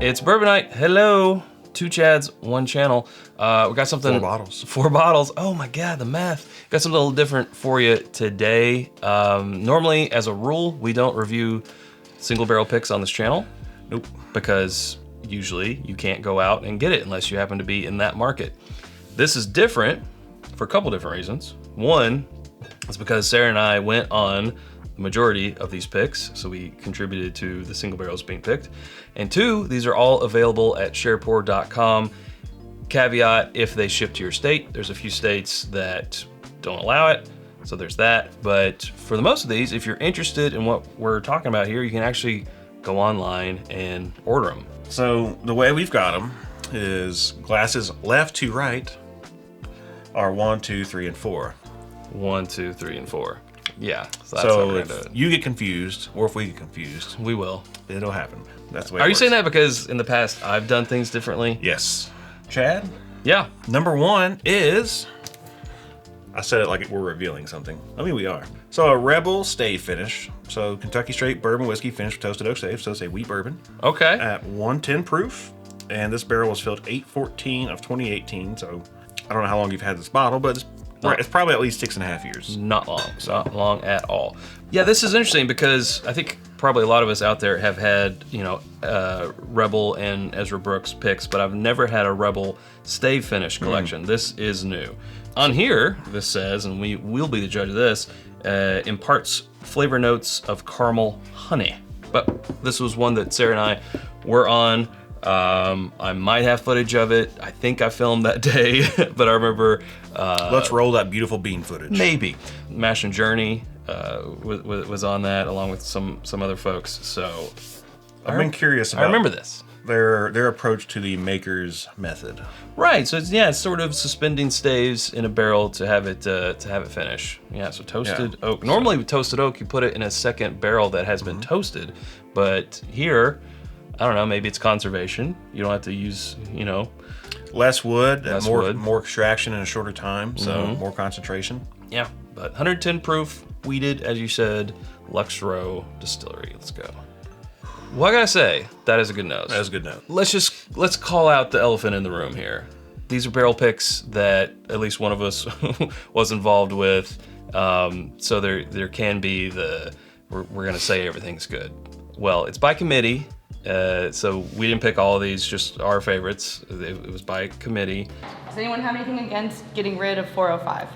It's Bourbon Night. Hello. 2 Chads, 1 channel. We got something. 4 bottles. 4 bottles. Oh my God, the math. Got something a little different for you today. Normally, as a rule, we don't review single barrel picks on this channel. Nope. Because usually you can't go out and get it unless you happen to be in that market. This is different for a couple different reasons. One is because Sarah and I went on the majority of these picks, so we contributed to the single barrels being picked. And 2, these are all available at sharepour.com. Caveat, if they ship to your state. There's a few states that don't allow it, so there's that. But for the most of these, if you're interested in what we're talking about here, you can actually go online and order them. So the way we've got them is glasses left to right are 1, 2, 3, and 4. 1, 2, 3, and 4. Yeah, so that's so how we're if gonna do it. you get confused, or if we get confused, We will. it'll happen. That's the way Are it you works. saying that because in the past I've done things differently? Yes. Chad, Yeah. number 1 is, I said it like we're revealing something. I mean, we are. So a Rebel Stave finish. So Kentucky straight bourbon whiskey finished with toasted oak stave. So it's a wheat bourbon Okay. at 110 proof. And this barrel was filled 8/14 of 2018. So I don't know how long you've had this bottle, but it's probably at least 6.5 years. Not long. Not long at all. Yeah, this is interesting because I think probably a lot of us out there have had, Rebel and Ezra Brooks picks, but I've never had a Rebel Stave Finish collection. This is new. On here, this says, and we will be the judge of this, imparts flavor notes of caramel honey. But this was one that Sarah and I were on. I might have footage of it. I think I filmed that day, but I remember... Let's roll that beautiful bean footage. Maybe. Mash and Journey was on that, along with some other folks. So I've been curious about I remember this. their approach to the maker's method. Right. So it's sort of suspending staves in a barrel to have it finish. Yeah. So toasted oak. Normally with toasted oak, you put it in a second barrel that has been toasted, but here, I don't know. Maybe it's conservation. You don't have to use, Less wood, Less more wood. more extraction in a shorter time, so more concentration. Yeah. But 110 proof, wheated, as you said, Lux Row Distillery. Let's go. Well, I gotta say, that is a good nose. That is a good note. Let's call out the elephant in the room here. These are barrel picks that at least one of us was involved with. So there can be we're gonna say everything's good. Well, it's by committee. So we didn't pick all of these, just our favorites. It was by committee. Does anyone have anything against getting rid of 405?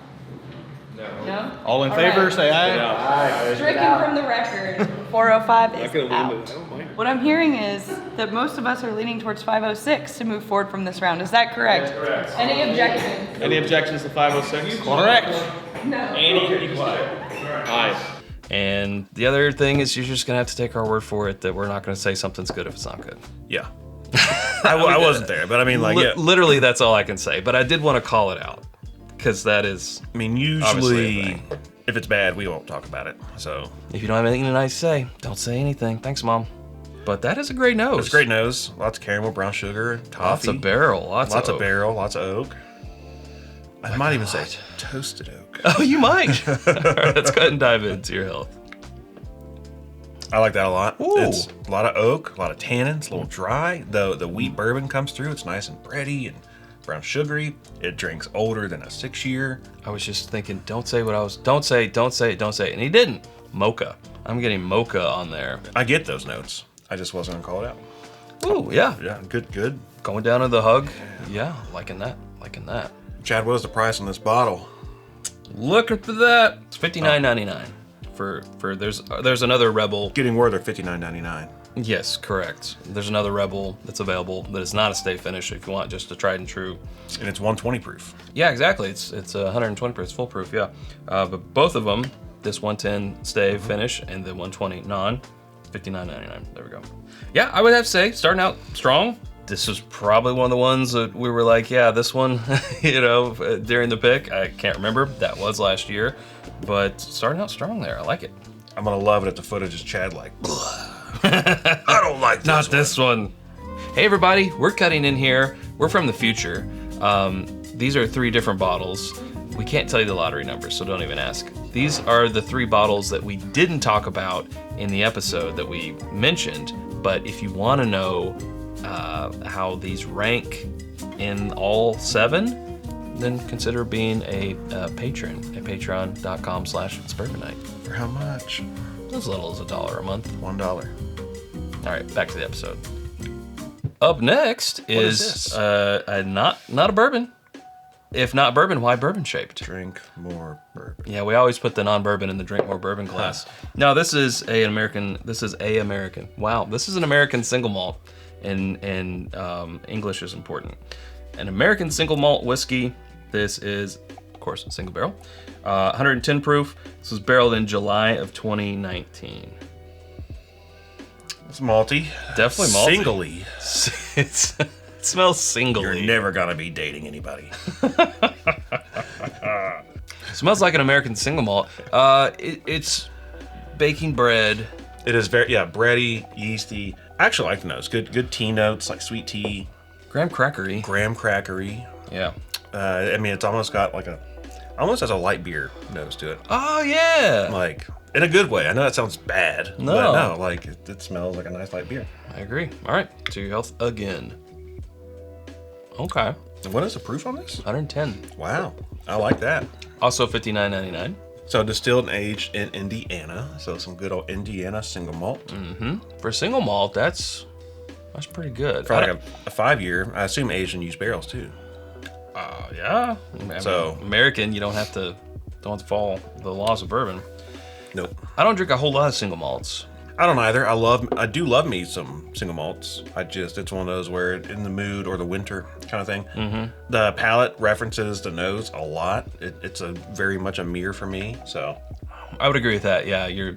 No? All in favor, right. say aye. Stricken from the record, 405 is out. What I'm hearing is that most of us are leaning towards 506 to move forward from this round. Is that correct? Correct. Any objections? Any objections to 506? Correct. No. Annie, be quiet. Aye. And the other thing is you're just gonna have to take our word for it that we're not gonna say something's good if it's not good. Yeah. I wasn't there, but I mean, Literally, that's all I can say. But I did want to call it out because that is. I mean, Obviously a usually, thing. if it's bad, we won't talk about it. So If you don't have anything nice to say, don't say anything. Thanks, Mom. But that is a great nose. it's a great nose. Lots of caramel, brown sugar, toffee. Lots of barrel. Lots Lots of of barrel, lots of oak. I might even say toasted oak. Oh, you might. All right, let's go ahead and dive into your health. I like that a lot. Ooh. It's a lot of oak, a lot of tannins, a little dry. The wheat bourbon comes through. It's nice and bready and brown sugary. It drinks older than a 6-year. I was just thinking, don't say what I was. Don't say it. And he didn't. Mocha. I'm getting mocha on there. I get those notes. I just wasn't gonna call it out. Ooh, yeah. Yeah, good. Going down to the hug. Yeah, liking that. Chad, what is the price on this bottle? Looking for that. It's $59.99. For there's another Rebel. Getting word they're $59.99. Yes, correct. There's another Rebel that's available that is not a stave finish if you want just a tried and true. And it's 120 proof. Yeah, exactly. It's 120 proof. It's full proof. Yeah, but both of them, this 110 stave finish and the 120 non, $59.99. There we go. Yeah, I would have to say starting out strong. This was probably one of the ones that we were like, yeah, this one, during the pick. I can't remember. That was last year, but starting out strong there. I like it. I'm gonna love it if the footage is Chad like, I don't like this Not one. this one. Hey everybody, we're cutting in here. We're from the future. These are 3 different bottles. We can't tell you the lottery numbers, so don't even ask. These are the 3 bottles that we didn't talk about in the episode that we mentioned, but if you want to know how these rank in all 7, then consider being a patron at patreon.com/itsbourbonnight. For how much? As little as $1 a month. $1. All right, back to the episode. Up next is not a bourbon. If not bourbon, why bourbon shaped? Drink more bourbon. Yeah, we always put the non-bourbon in the drink more bourbon class. No, this is an American. Wow, this is an American single malt, and English is important. An American single malt whiskey. This is, of course, a single barrel, 110 proof. This was barreled in July of 2019. It's malty. Definitely malty. Singly. It smells singly. You're never gonna be dating anybody. Smells like an American single malt. It's baking bread. It is very bready, yeasty. I actually like the notes. Good tea notes, like sweet tea. Graham crackery. Yeah. I mean, it's almost got like almost has a light beer nose to it. Oh yeah. Like in a good way. I know that sounds bad. No. But no, like it smells like a nice light beer. I agree. All right, to your health again. Okay. And what is the proof on this? 110. Wow, I like that. Also $59.99. So distilled and aged in Indiana. So some good old Indiana single malt. For single malt, that's pretty good. For like a 5-year, I assume aged in used barrels too. Yeah. I mean, So- American, you don't have to follow the laws of bourbon. Nope. I don't drink a whole lot of single malts. I don't either. I do love me some single malts. It's one of those where in the mood or the winter kind of thing. The palate references the nose a lot. It's a very much a mirror for me. So I would agree with that. Yeah, you're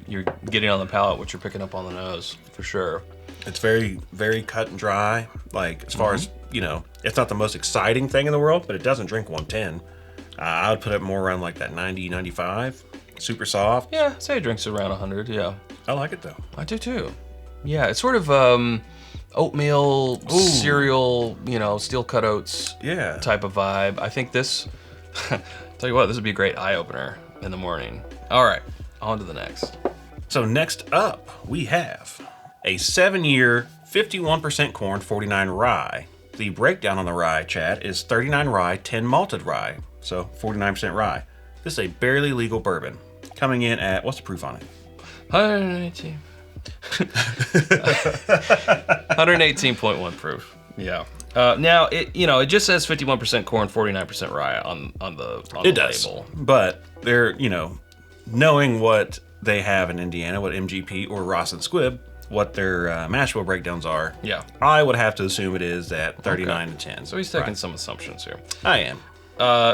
getting on the palate what you're picking up on the nose for sure. it's very, very cut and dry. Like as far as, it's not the most exciting thing in the world, but it doesn't drink 110. I would put it more around like that 90, 95. Super soft. Yeah, say it drinks around 100. Yeah, I like it though. I do too. Yeah, it's sort of oatmeal cereal, steel cut oats Yeah. type of vibe. I think this, tell you what, this would be a great eye opener in the morning. All right, on to the next. So next up, we have a 7-year, 51% corn, 49 rye. The breakdown on the rye, Chad, is 39 rye, 10 malted rye. So 49% rye. This is a barely legal bourbon. Coming in at, what's the proof on it? 118. 118.1 proof. Yeah. Now it just says 51% corn, 49% rye on the It does. label. But they're, knowing what they have in Indiana, what MGP or Ross and Squibb, what their mash bill breakdowns are. Yeah. I would have to assume it is at 39 to 10. So he's taking some assumptions here. I am.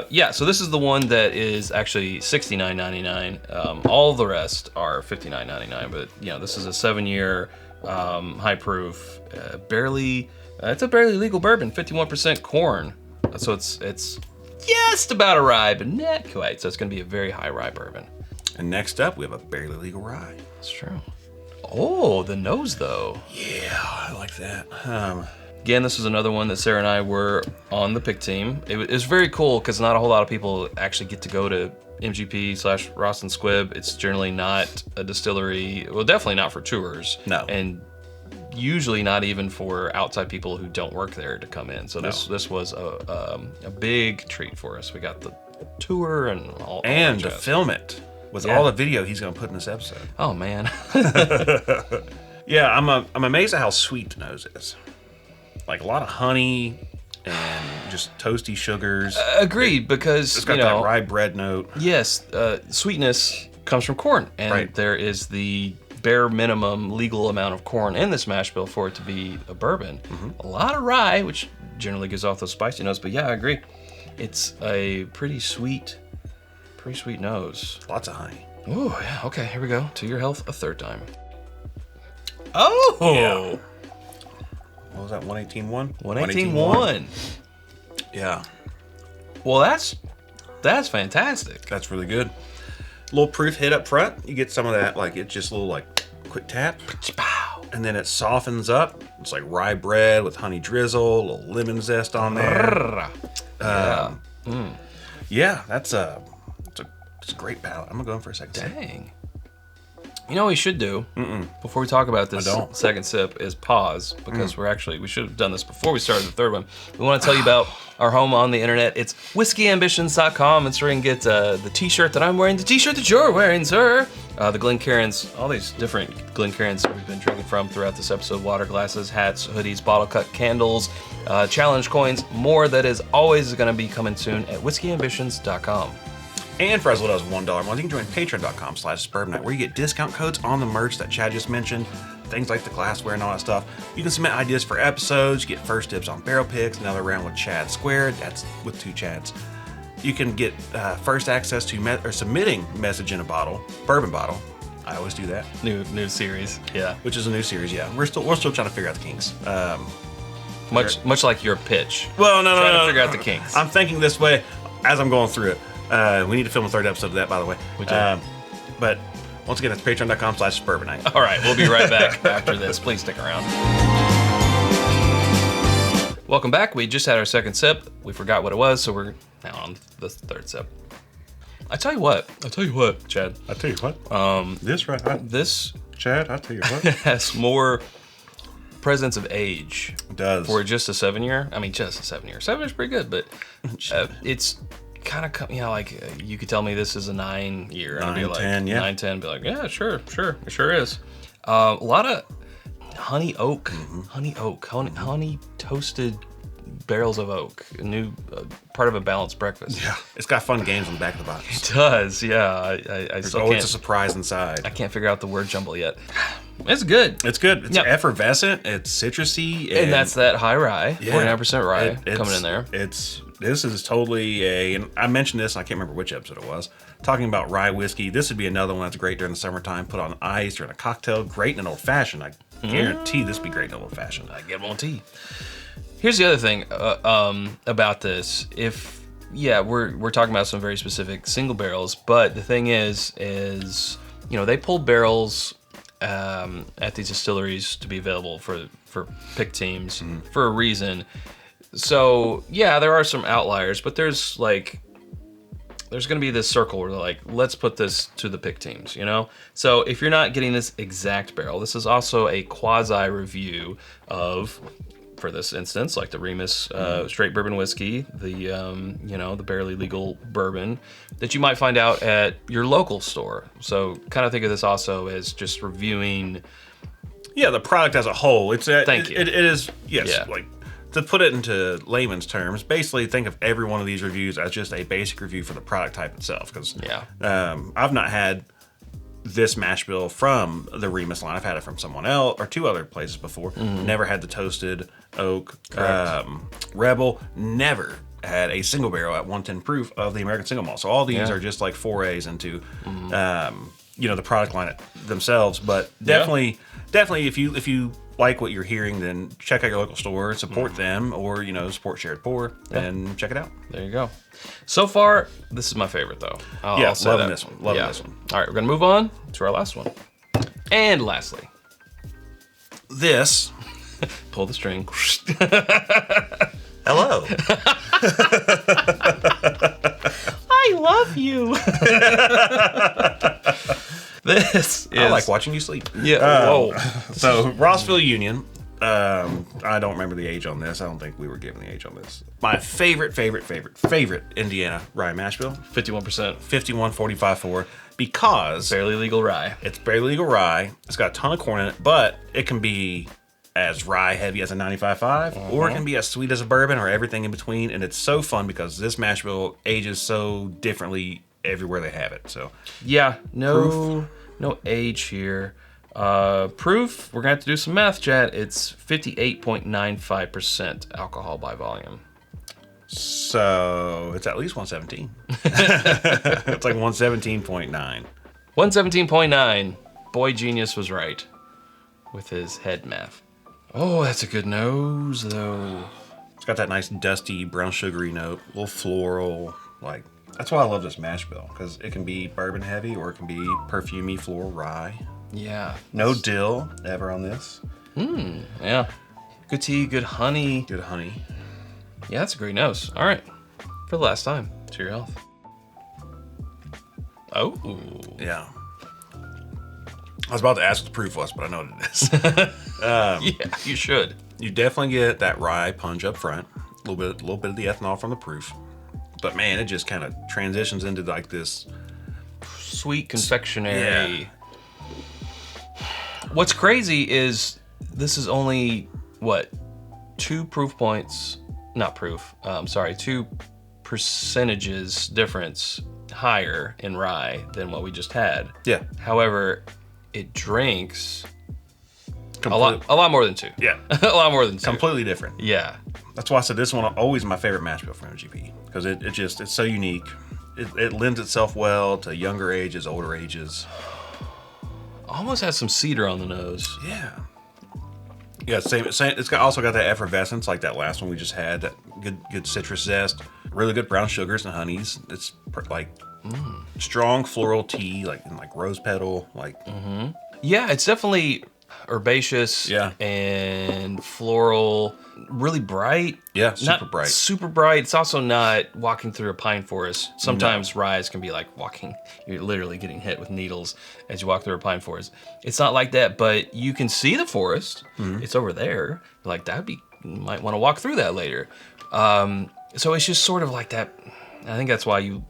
Yeah, so this is the one that is actually $69.99. All the rest are $59.99, but this is a 7-year high proof, it's a barely legal bourbon, 51% corn. So it's just about a rye, but not quite. So it's going to be a very high rye bourbon. And next up, we have a barely legal rye. That's true. Oh, the nose though. Yeah, I like that. Again, this is another one that Sarah and I were on the pick team. It was very cool because not a whole lot of people actually get to go to MGP/Ross and Squibb. It's generally not a distillery. Well, definitely not for tours. No. And usually not even for outside people who don't work there to come in. So this was a big treat for us. We got the tour and all. And that to jazz. film it with Yeah. all the video he's going to put in this episode. Oh man. Yeah, I'm amazed at how sweet the nose is. Like a lot of honey and just toasty sugars. Agreed, because It's got that rye bread note. yes, sweetness comes from corn, and Right. there is the bare minimum legal amount of corn in this mash bill for it to be a bourbon. A lot of rye, which generally gives off those spicy notes, but yeah, I agree. It's a pretty sweet nose. Lots of honey. Oh, yeah, okay, here we go. To your health a third time. Oh! Yeah. What was that, 118.1? 118.1. Yeah, Well, that's fantastic. that's really good. Little proof hit up front. You get some of that, like it's just a little like quick tap. Pow. And then it softens up. It's like rye bread with honey drizzle, a little lemon zest on there. Yeah, it's a great palate. I'm gonna go in for a second. Dang. You know what we should do before we talk about this I don't. second sip is pause, because we should have done this before we started the third one. We want to tell you about our home on the internet. It's whiskeyambitions.com. It's where you can get the t-shirt that I'm wearing, the t-shirt that you're wearing, sir. The Glencairns, all these different Glencairns that we've been drinking from throughout this episode. Water glasses, hats, hoodies, bottle cut candles, challenge coins, more that is always going to be coming soon at whiskeyambitions.com. And for as little as $1 a month, you can join patreon.com/bourbonnight, where you get discount codes on the merch that Chad just mentioned, things like the glassware and all that stuff. You can submit ideas for episodes, you get first dibs on barrel picks, another round with Chad Squared, that's with 2 Chads. You can get first access to submitting message in a bottle, bourbon bottle. I always do that. New series, yeah. Which is a new series, yeah. We're still trying to figure out the kinks. Much like your pitch. Well, no. Trying to figure out the kinks. I'm thinking this way as I'm going through it. We need to film a 3rd episode of that, by the way. We do. But once again, it's patreon.com/bourbonnight. All right, we'll be right back after this. Please stick around. Welcome back. We just had our second sip. We forgot what it was, so we're now on the third sip. I tell you what, Chad. I tell you what. This right. This Chad, I tell you what. has more presence of age. It does. For just a 7-year. I mean, just a 7-year. 7 is pretty good, but it's kind of, like you could tell me this is a 9-year. 9, I'd be like, 10, yeah. 9, 10, be like, yeah, sure, it sure is. A lot of honey oak, honey toasted barrels of oak, a new part of a balanced breakfast. Yeah, it's got fun games on the back of the box. It does, yeah. I There's still always can't, a surprise inside. I can't figure out the word jumble yet. It's good. It's good. It's Yeah. effervescent. It's citrusy, And that's that high rye, Yeah. 49% rye It's coming in there. This is totally and I mentioned this, I can't remember which episode it was, talking about rye whiskey. This would be another one that's great during the summertime. Put on ice or in a cocktail. Great in an old fashioned. I guarantee this would be great in an old fashioned. I get one tea. Here's the other thing about this. We're talking about some very specific single barrels, but the thing is they pulled barrels at these distilleries to be available for pick teams for a reason. So yeah, there are some outliers, but there's going to be this circle where they're like, let's put this to the pick teams, So if you're not getting this exact barrel, this is also a quasi review of, for this instance, like the Remus straight bourbon whiskey, the barely legal bourbon that you might find out at your local store. So kind of think of this also as just reviewing. Yeah, the product as a whole. Thank you. It is, yes, Yeah. like to put it into layman's terms, basically think of every one of these reviews as just a basic review for the product type itself. Because I've not had this mash bill from the Remus line. I've had it from someone else or 2 other places before. Never had the toasted oak. Rebel. Never had a single barrel at 110 proof of the American Single Malt. So all these are just like forays into the product line themselves. But definitely if you like what you're hearing, then check out your local store, support them, or support Shared Pour and check it out. There you go. So far, this is my favorite though. I'll say loving that. this one. Loving this one. All right, we're gonna move on to our last one. And lastly, This. pull the string. Hello. I love you. This is. I like watching you sleep. Yeah. Whoa. So Rossville Union. I don't remember the age on this. I don't think we were given the age on this. My favorite Indiana rye mash bill. 51%. 51-45-4 because Barely legal rye. it's barely legal rye. It's got a ton of corn in it, but it can be as rye heavy as a 95.5, or it can be as sweet as a bourbon, or everything in between. And it's so fun because this mash bill ages so differently everywhere they have it. So Yeah. No age here. Proof, we're gonna have to do some math, chat. It's 58.95% alcohol by volume. So it's at least 117. It's like 117.9. 117.9. Boy Genius was right with his head math. Oh, that's a good nose, though. It's got that nice dusty brown sugary note, a little floral. Like, that's why I love this mash bill, because it can be bourbon heavy or it can be perfumey floral rye. Yeah. No dill ever on this. Yeah. Good tea, good honey. Good honey. Yeah, that's a great nose. All right. For the last time, to your health. Oh. Yeah. I was about to ask what the proof was, but I know what it is. Yeah, you should. You definitely get that rye punch up front. A little bit of the ethanol from the proof. But man, it just kind of transitions into like this Sweet confectionery. Yeah. What's crazy is this is only, what, 2 proof points, not proof, 2 percentages difference higher in rye than what we just had. Yeah. However, it drinks a lot more than 2. Yeah. A lot more than 2. Completely different. Yeah. That's why I said this one always my favorite mash bill from MGP, because it's so unique. It lends itself well to younger ages, older ages. Almost has some cedar on the nose. Yeah. Yeah, same. It's also got that effervescence like that last one we just had. That good citrus zest. Really good brown sugars and honeys. It's like strong floral tea, like rose petal. Yeah, it's definitely herbaceous. Yeah. And floral. Really bright. Yeah, super Not bright. Super bright. It's also not walking through a pine forest. Sometimes ryes can be like you're literally getting hit with needles as you walk through a pine forest. It's not like that, but you can see the forest. It's over there. Like you might want to walk through that later. So it's just sort of like that. I think that's why you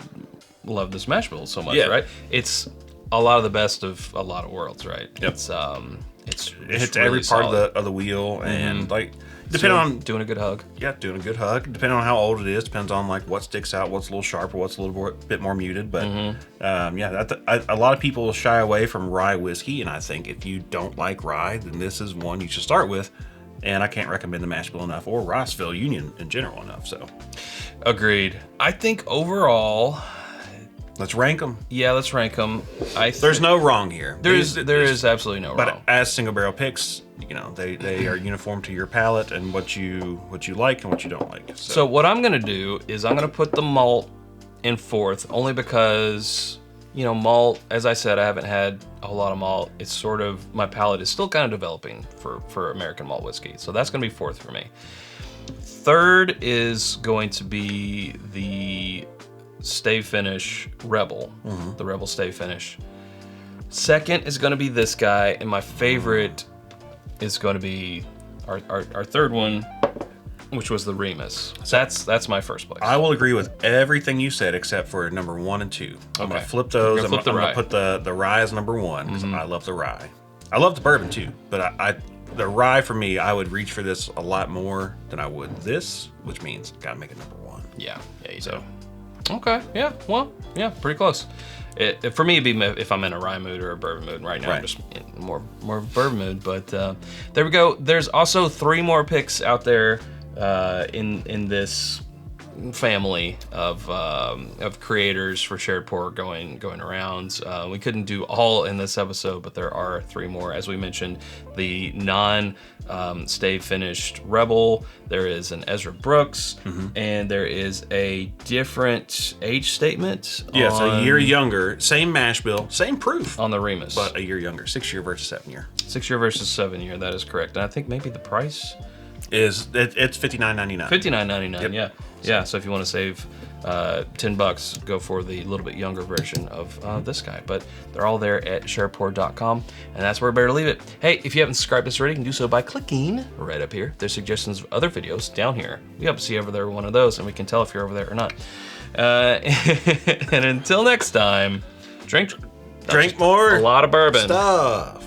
love this mash bill so much, right? It's a lot of the best of a lot of worlds, right? Yep. It hits really every part solid. of the wheel, and depending on doing a good hug. Yeah, doing a good hug. Depending on how old it is, depends on what sticks out, what's a little sharper, what's a little bit more muted. But a lot of people shy away from rye whiskey, and I think if you don't like rye, then this is one you should start with. And I can't recommend the mash bill enough, or Rossville Union in general enough. So, agreed. I think overall, let's rank them. Yeah, let's rank them. There's no wrong here. There is absolutely no wrong. But as single barrel picks, they are uniform to your palate and what you like and what you don't like. So what I'm gonna do is I'm gonna put the malt in 4th, only because malt. As I said, I haven't had a whole lot of malt. It's sort of, my palate is still kind of developing for American malt whiskey. So that's gonna be 4th for me. 3rd is going to be the Stave Finish Rebel, the Rebel Stave Finish. 2nd is going to be this guy, and my favorite is going to be our 3rd one, which was the Remus. That's my first place. I will agree with everything you said except for number 1 and 2. I'm gonna flip those. I'm gonna put the rye as number 1 because I love the rye. I love the bourbon too, but the rye for me, I would reach for this a lot more than I would this, which means gotta make it number 1. Yeah, you do. Okay, yeah, well, yeah, pretty close. For me, it'd be if I'm in a rye mood or a bourbon mood. Right now, I'm just in more bourbon mood. But there we go. There's also 3 more picks out there in this family of creators for shared pour going around. We couldn't do all in this episode, but there are 3 more. As we mentioned, the non-stave finished Rebel. There is an Ezra Brooks, and there is a different age statement. Yeah, it's a year younger, same mash bill, same proof on the Remus, but a year younger, 6 year versus 7 year. 6 year versus 7 year. That is correct, and I think maybe the price it's $59.99. $59.99. Yep. Yeah. So if you want to save $10, go for the little bit younger version of this guy. But they're all there at sharepour.com, and that's where I better leave it. Hey, if you haven't subscribed to us already, you can do so by clicking right up here. There's suggestions of other videos down here. We hope to see you over there one of those, and we can tell if you're over there or not. And until next time, drink more. A lot of bourbon. Stuff.